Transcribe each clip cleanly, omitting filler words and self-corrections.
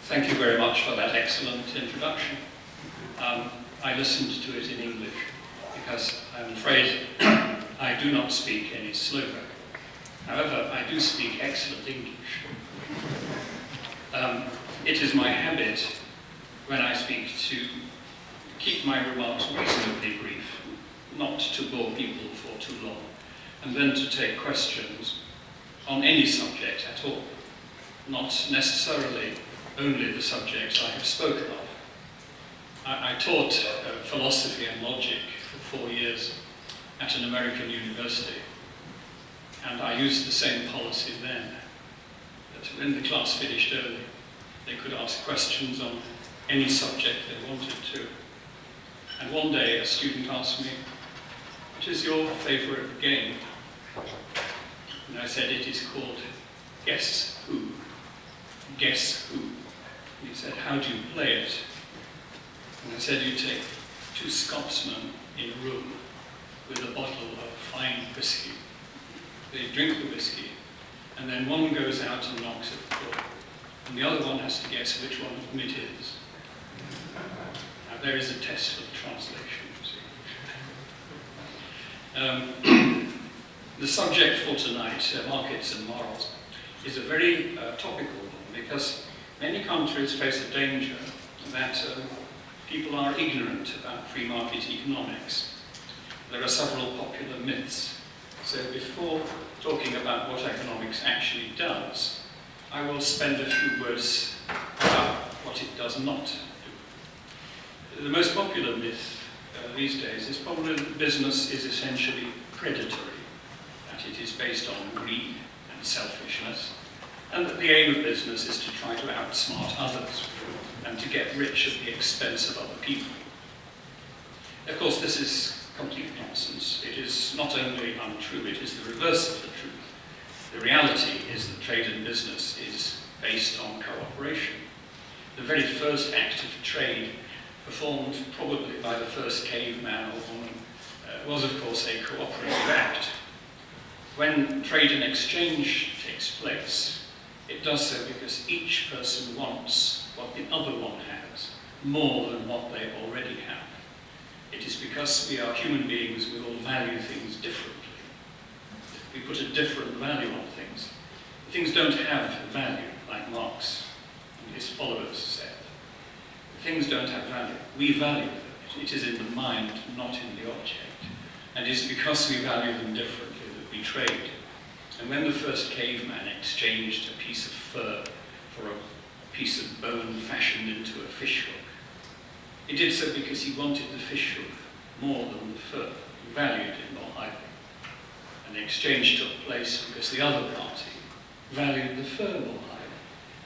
Thank you very much for that excellent introduction. I listened to it in English because I'm afraid I do not speak any Slovak. However, I do speak excellent English. It is my habit when I speak to keep my remarks reasonably brief, not to bore people for too long, and then to take questions on any subject at all, not necessarily only the subjects I have spoken of. I taught philosophy and logic for 4 years at an American university, and I used the same policy then, that when the class finished early, they could ask questions on any subject they wanted to. And one day a student asked me, "What is your favorite game?" And I said, "It is called Guess Who." Guess Who? And he said, "How do you play it?" And I said, "You take 2 Scotsmen in a room with a bottle of fine whiskey. They drink the whiskey, and then one goes out and knocks at the door, and the other one has to guess which one of them it is." Now there is a test for the translation, you see. The subject for tonight, markets and morals, is a very topical one, because many countries face a danger that people are ignorant about free market economics. There are several popular myths. So before talking about what economics actually does, I will spend a few words about what it does not do. The most popular myth these days is probably that business is essentially predatory, that it is based on greed and selfishness, and that the aim of business is to try to outsmart others and to get rich at the expense of other people. Of course, this is complete nonsense. It is not only untrue, it is the reverse of the truth. The reality is that trade and business is based on cooperation. The very first act of trade, performed probably by the first caveman or woman, was of course a cooperative act. When trade and exchange takes place, it does so because each person wants what the other one has, more than what they already have. It is because we are human beings, we all value things differently. We put a different value on things. Things don't have value, like Marx and his followers said. Things don't have value. We value them. It is in the mind, not in the object. And it is because we value them differently that we trade. And when the first caveman exchanged a piece of fur for a piece of bone fashioned into a fish hook, he did so because he wanted the fish hook more than the fur. He valued it more highly. And the exchange took place because the other party valued the fur more highly.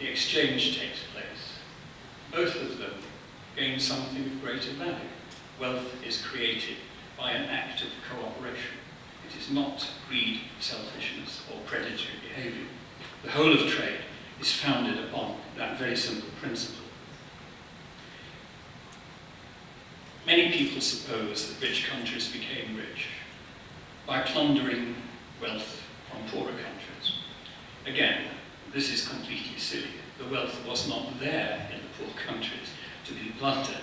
The exchange takes place. Both of them gain something of greater value. Wealth is created by an act of cooperation. It is not greed, selfishness, or predatory behavior. The whole of trade is founded upon that very simple principle. Many people suppose that rich countries became rich by plundering wealth from poorer countries. Again, this is completely silly. The wealth was not there in the poor countries to be plundered.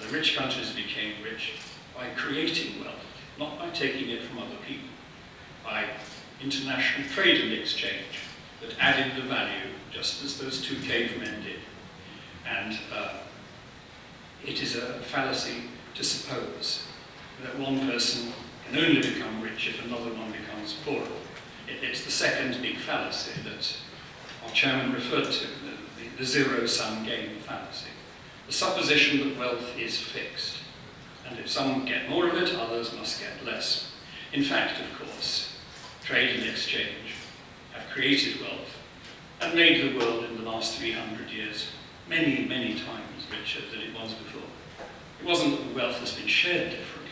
The rich countries became rich by creating wealth, not by taking it from other people, by international trade and exchange that added the value just as those 2 cavemen did. And it is a fallacy to suppose that one person can only become rich if another one becomes poorer. It's the second big fallacy that our chairman referred to, the zero-sum game fallacy. The supposition that wealth is fixed, and if some get more of it, others must get less. In fact, of course, trade and exchange have created wealth and made the world in the last 300 years many, many times richer than it was before. It wasn't that the wealth has been shared differently.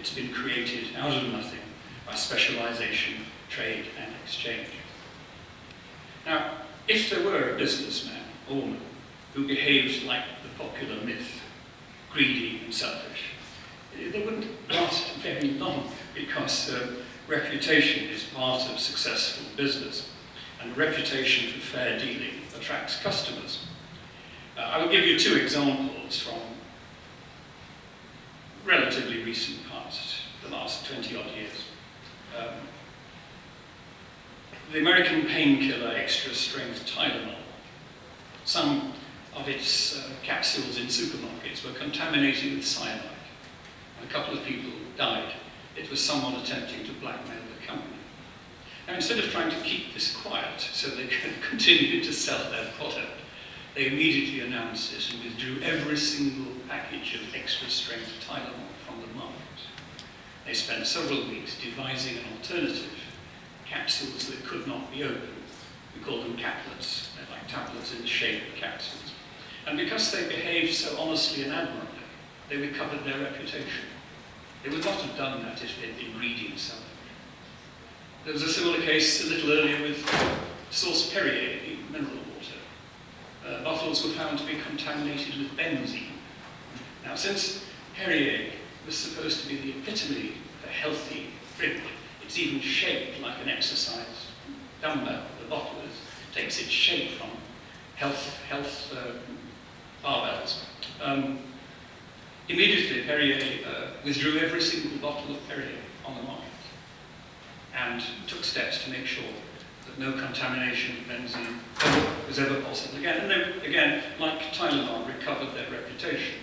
It's been created out of nothing by specialization, trade, and exchange. Now, if there were a businessman or woman who behaved like the popular myth, greedy and selfish, they wouldn't last very long, because reputation is part of successful business, and reputation for fair dealing attracts customers. I will give you two examples from relatively recent past, the last 20-odd years. The American painkiller extra-strength Tylenol, some of its capsules in supermarkets were contaminated with cyanide. And a couple of people died. It was someone attempting to blackmail the company. Now, instead of trying to keep this quiet so they could continue to sell their product, they immediately announced it and withdrew every single package of extra-strength Tylenol from the market. They spent several weeks devising an alternative, capsules that could not be opened. We call them CEQLS. They're like tablets in the shape of capsules. And because they behaved so honestly and admirably, they recovered their reputation. They would not have done that if they'd been greedy and selfish. There was a similar case a little earlier with Sauce Perrier, the mineral water. Bottles were found to be contaminated with benzene. Now, since Perrier was supposed to be the epitome of a healthy drink, it's even shaped like an exercise dumbbell. The bottle takes its shape from health barbells. Immediately, Perrier withdrew every single bottle of Perrier on the market and took steps to make sure that no contamination of benzene was ever possible again. And they, again, like Tylenol, recovered their reputation.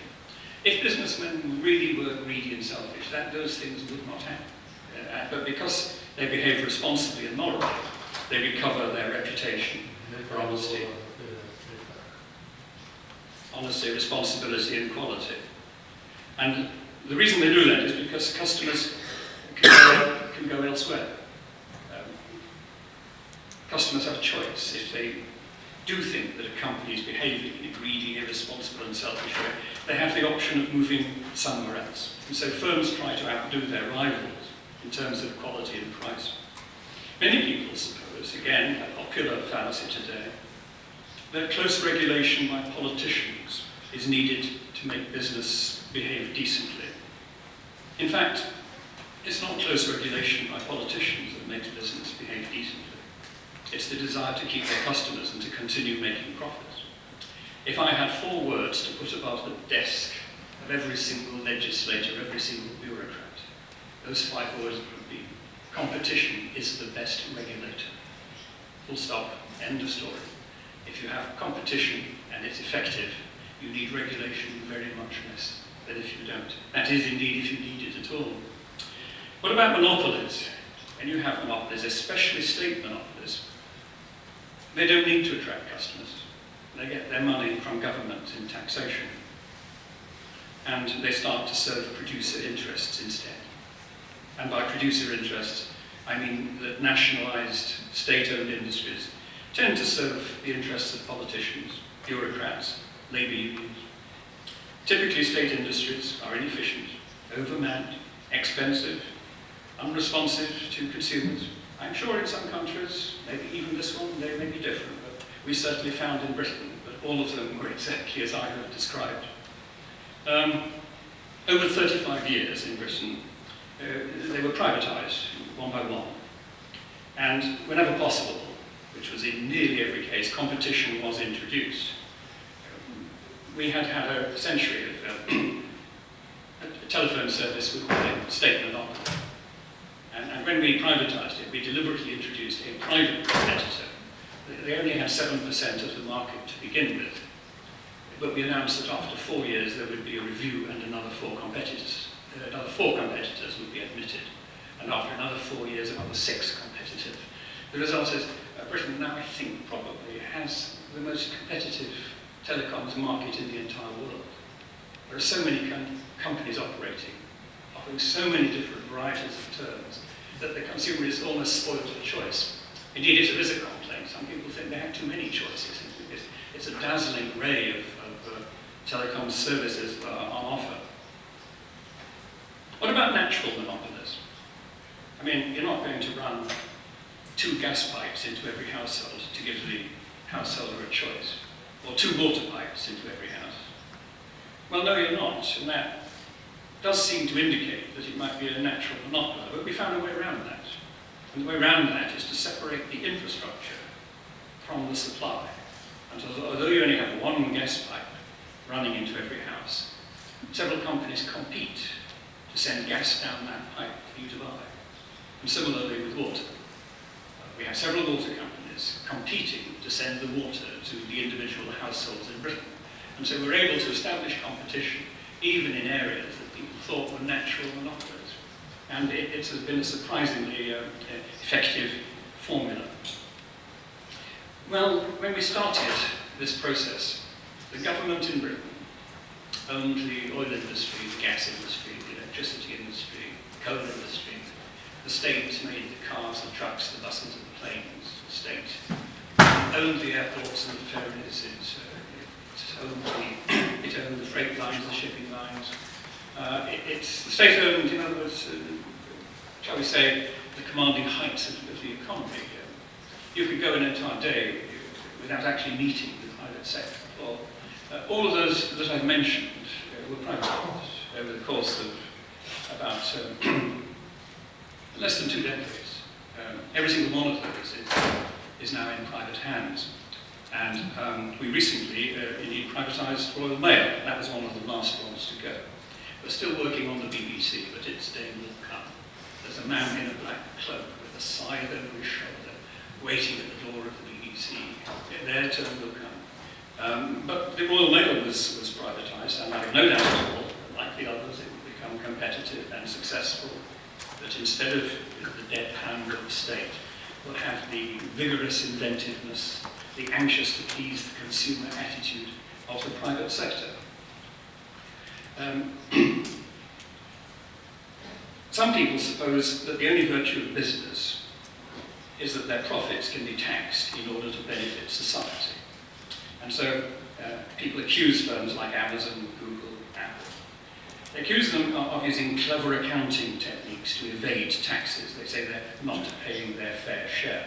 If businessmen really were greedy and selfish, those things would not happen. But because they behave responsibly and morally, they recover their reputation for honesty, responsibility, and quality. And the reason they do that is because customers can go elsewhere. Customers have a choice. If they do think that a company is behaving in a greedy, irresponsible, and selfish way, they have the option of moving somewhere else. And so firms try to outdo their rivals in terms of quality and price. Many people suppose, again, a popular fallacy today, that close regulation by politicians is needed to make business behave decently. In fact, it's not close regulation by politicians that makes business behave decently. It's the desire to keep their customers and to continue making profits. If I had 4 words to put above the desk of every single legislator, every single bureaucrat, those 5 words would be: competition is the best regulator. Full stop, end of story. If you have competition and it's effective, you need regulation very much less than if you don't. That is indeed if you need it at all. What about monopolies? When you have monopolies, especially state monopolies, they don't need to attract customers. They get their money from government in taxation. And they start to serve producer interests instead. And by producer interests, I mean that nationalized, state-owned industries tend to serve the interests of politicians, bureaucrats, labor unions. Typically, state industries are inefficient, overmanned, expensive, unresponsive to consumers. I'm sure in some countries, maybe even this one, they may be different, but we certainly found in Britain that all of them were exactly as I have described. Over 35 years in Britain, they were privatised one by one. And whenever possible, which was in nearly every case, competition was introduced. We had a century of a telephone service with a state monopoly. And when we privatised it, we deliberately introduced a private competitor. They only had 7% of the market to begin with. But we announced that after 4 years there would be a review and another 4 competitors. Another 4 competitors would be admitted. And after another 4 years, another 6 competitive. The result is Britain now, I think, probably has the most competitive telecoms market in the entire world. There are so many companies operating, offering so many different varieties of terms, that the consumer is almost spoiled for choice. Indeed, if there is a complaint, some people think they have too many choices. It's a dazzling array of telecom services on offer. What about natural monopolies? I mean, you're not going to run 2 gas pipes into every household to give the householder a choice, or 2 water pipes into every house. Well, no, you're not, and that does seem to indicate that it might be a natural monopoly, but we found a way around that. And the way around that is to separate the infrastructure from the supply. And although you only have one gas pipe running into every house, several companies compete to send gas down that pipe for you to buy. And similarly with water. We have several water companies competing to send the water to the individual households in Britain. And so we're able to establish competition even in areas that people thought were natural monopolies. And it has been a surprisingly effective formula. Well, when we started this process, the government in Britain owned the oil industry, the gas industry, the electricity industry, the coal industry. The state made the cars, the trucks, the buses and the planes. The state owned the airports and the ferries. It owned the freight lines, the shipping lines. The state owned, in other words, shall we say, the commanding heights of the economy. You could go an entire day without actually meeting the private sector. Well, all of those that I've mentioned were privatised over the course of about less than 2 decades. Every single one of those is now in private hands. And we recently indeed privatised Royal Mail. That was one of the last ones to go. We're still working on the BBC, but its day will come. There's a man in a black cloak with a scythe over his shoulder, waiting at the door of the BBC. Their turn will come. But the Royal Mail was privatised, and I have no doubt at all, like the others, it will become competitive and successful. That instead of the dead hand of the state, will have the vigorous inventiveness, the anxious to please the consumer attitude of the private sector. Some people suppose that the only virtue of business is that their profits can be taxed in order to benefit society. And so people accuse firms like Amazon, Google, Apple. They accuse them of using clever accounting techniques to evade taxes. They say they're not paying their fair share.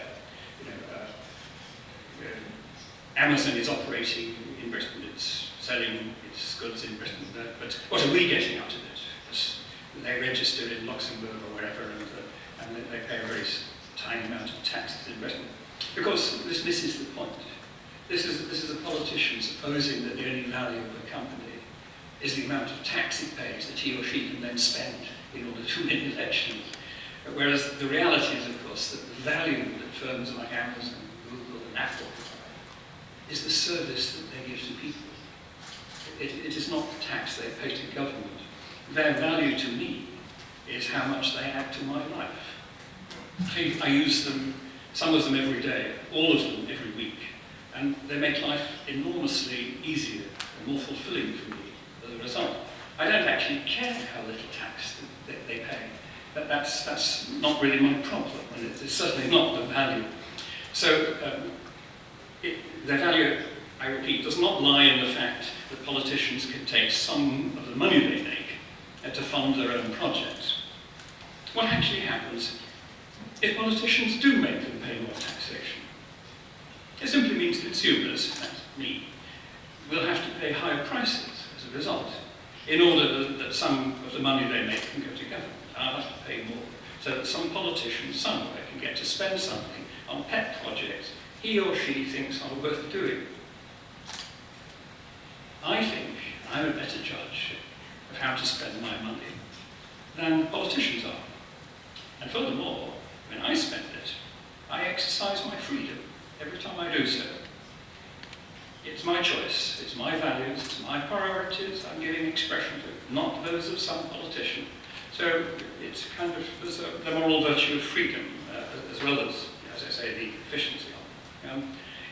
Amazon is operating in Britain, it's selling its goods in Britain, but what are we getting out of it? Because they register in Luxembourg or wherever, and they pay a very tiny amount of taxes in Britain. Because this is the point. This is a politician supposing that the only value of a company is the amount of tax it pays that he or she can then spend in order to win elections. Whereas the reality is, of course, that the value that firms like Amazon, Google and Apple is the service that they give to people. It is not the tax they pay to government. Their value to me is how much they add to my life. I use them, some of them every day, all of them every week, and they make life enormously easier and more fulfilling for me as a result. I don't actually care how little tax they pay. That's not really my problem, and it's certainly not the value. So their value, I repeat, does not lie in the fact that politicians can take some of the money they make to fund their own projects. What actually happens if politicians do make them pay more taxation? It simply means consumers, that's me, will have to pay higher prices as a result, in order that some of the money they make can go to government. I'll have to pay more, so that some politician somewhere can get to spend something on pet projects he or she thinks are worth doing. I think I'm a better judge of how to spend my money than politicians are. And furthermore, when I spend it, I exercise my freedom every time I do so. It's my choice, it's my values, it's my priorities I'm giving expression to, not those of some politician. So it's kind of, there's the moral virtue of freedom, as well as I say, the efficiency of it.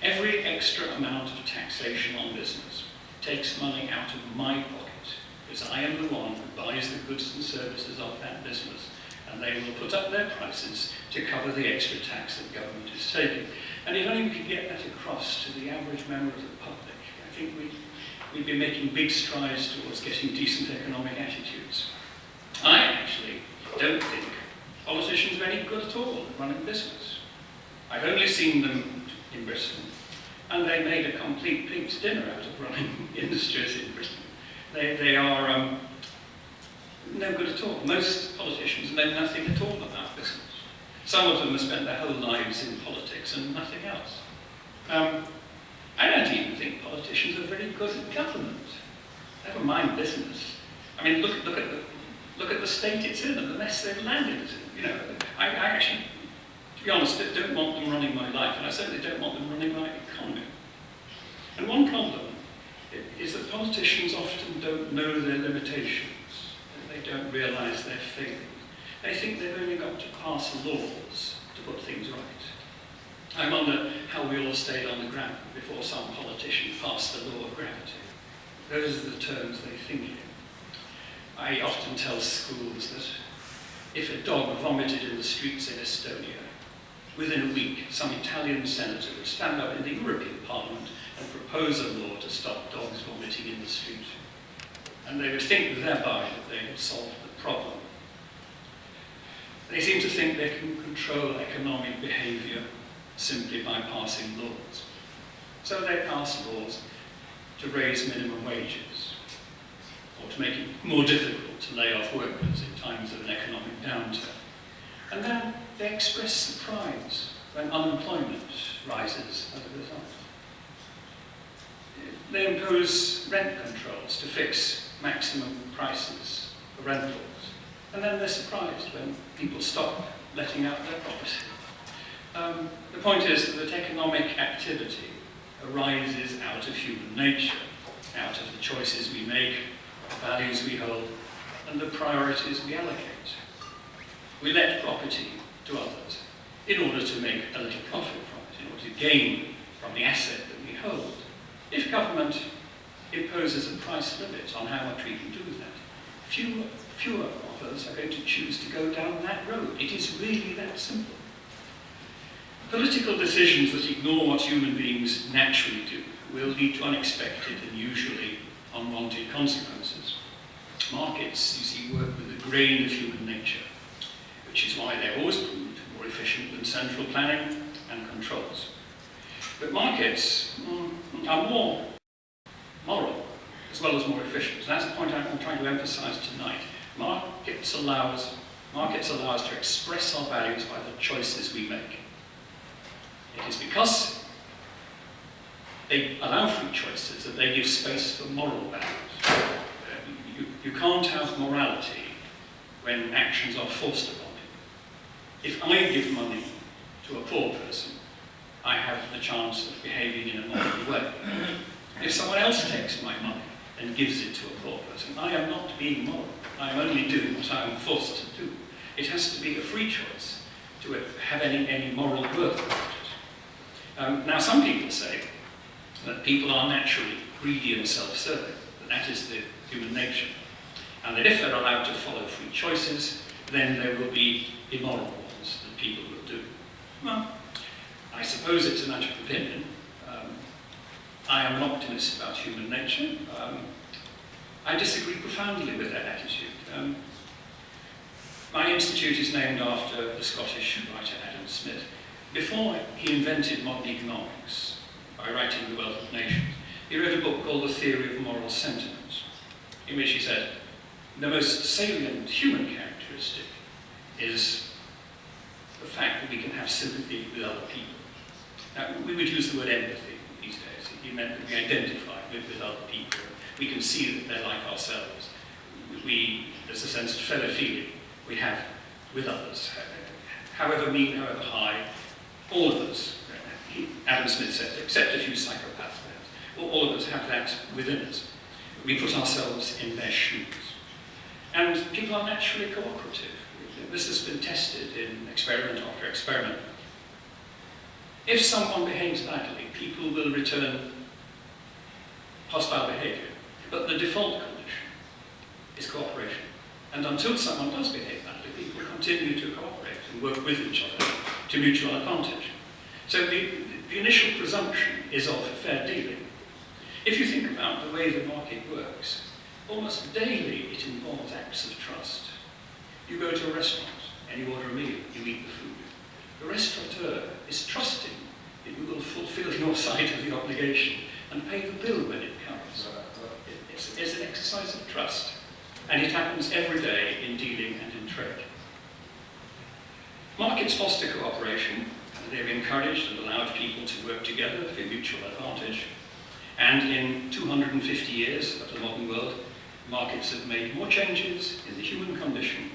Every extra amount of taxation on business takes money out of my pocket, because I am the one who buys the goods and services of that business, and they will put up their prices to cover the extra tax that government is taking. And if only we could get that across to the average member of the public, I think we'd be making big strides towards getting decent economic attitudes. I actually don't think politicians are any good at all at running business. I've only seen them in Britain, and they made a complete pig's dinner out of running industries in Britain. They are no good at all. Most politicians know nothing at all about business. Some of them have spent their whole lives in politics and nothing else. I don't even think politicians politicians are very good at government. Never mind business. I mean, look at the state it's in and the mess they've landed in. You know, I actually, to be honest, don't want them running my life, and I certainly don't want them running my economy. And one problem is that politicians often don't know their limitations. They don't realise their failings. They think they've only got to pass laws to put things right. I wonder how we all stayed on the ground before some politician passed the law of gravity. Those are the terms they think in. I often tell schools that if a dog vomited in the streets in Estonia, within a week some Italian senator would stand up in the European Parliament and propose a law to stop dogs vomiting in the street. And they would think thereby that they had solved the problem. They seem to think they can control economic behaviour simply by passing laws. So they pass laws to raise minimum wages, or to make it more difficult to lay off workers in times of an economic downturn. And then they express surprise when unemployment rises as a result. They impose rent controls to fix maximum prices for rentals. And then they're surprised when people stop letting out their property. The point is that economic activity arises out of human nature, out of the choices we make, the values we hold, and the priorities we allocate. We let property to others in order to make a little profit from it, in order to gain from the asset that we hold. If government imposes a price limit on how much we can do that, fewer of us are going to choose to go down that road. It is really that simple. Political decisions that ignore what human beings naturally do will lead to unexpected and usually unwanted consequences. Markets, you see, work with the grain of human nature, which is why they're always proved more efficient than central planning and controls. But markets are more moral as well as more efficient. So that's the point I'm trying to emphasize tonight. Markets allow us to express our values by the choices we make. It is because they allow free choices that they give space for moral values. You can't have morality when actions are forced upon you. If I give money to a poor person, I have the chance of behaving in a moral way. If someone else takes my money and gives it to a poor person, I am not being moral. I am only doing what I am forced to do. It has to be a free choice to have any moral worth about it. Now, some people say that people are naturally greedy and self-serving, that is the human nature, and that if they're allowed to follow free choices, then there will be immoral ones that people will do. Well, I suppose it's a matter of opinion. I am an optimist about human nature. I disagree profoundly with that attitude. My institute is named after the Scottish writer Adam Smith. Before he invented modern economics, by writing The Wealth of Nations, he wrote a book called The Theory of Moral Sentiments, in which he said, the most salient human characteristic is the fact that we can have sympathy with other people. Now, we would use the word empathy these days. It meant that we identify with other people. We can see that they're like ourselves. There's a sense of fellow feeling we have with others. However mean, however high, all of us, Adam Smith said, except a few psychopaths, all of us have that within us. We put ourselves in their shoes. And people are naturally cooperative. This has been tested in experiment after experiment. If someone behaves badly, people will return hostile behavior. But the default condition is cooperation. And until someone does behave badly, people continue to cooperate and work with each other to mutual advantage. So the initial presumption is of fair dealing. If you think about the way the market works, almost daily it involves acts of trust. You go to a restaurant and you order a meal, you eat the food. The restaurateur is trusting that you will fulfill your side of the obligation and pay the bill when it comes. It's an exercise of trust, and it happens every day in dealing and in trade. Markets foster cooperation, and they've encouraged and allowed people to work together for mutual advantage. And in 250 years of the modern world, markets have made more changes in the human condition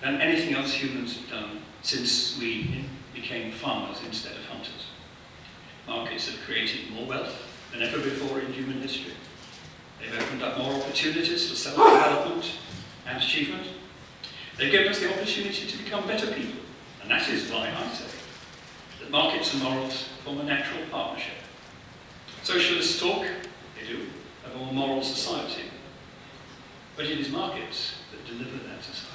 than anything else humans have done since we became farmers instead of hunters. Markets have created more wealth than ever before in human history. They've opened up more opportunities for self-development and achievement. They've given us the opportunity to become better people, and that is why I say that markets and morals form a natural partnership. Socialists talk, they do, of a more moral society, but it is markets that deliver that society.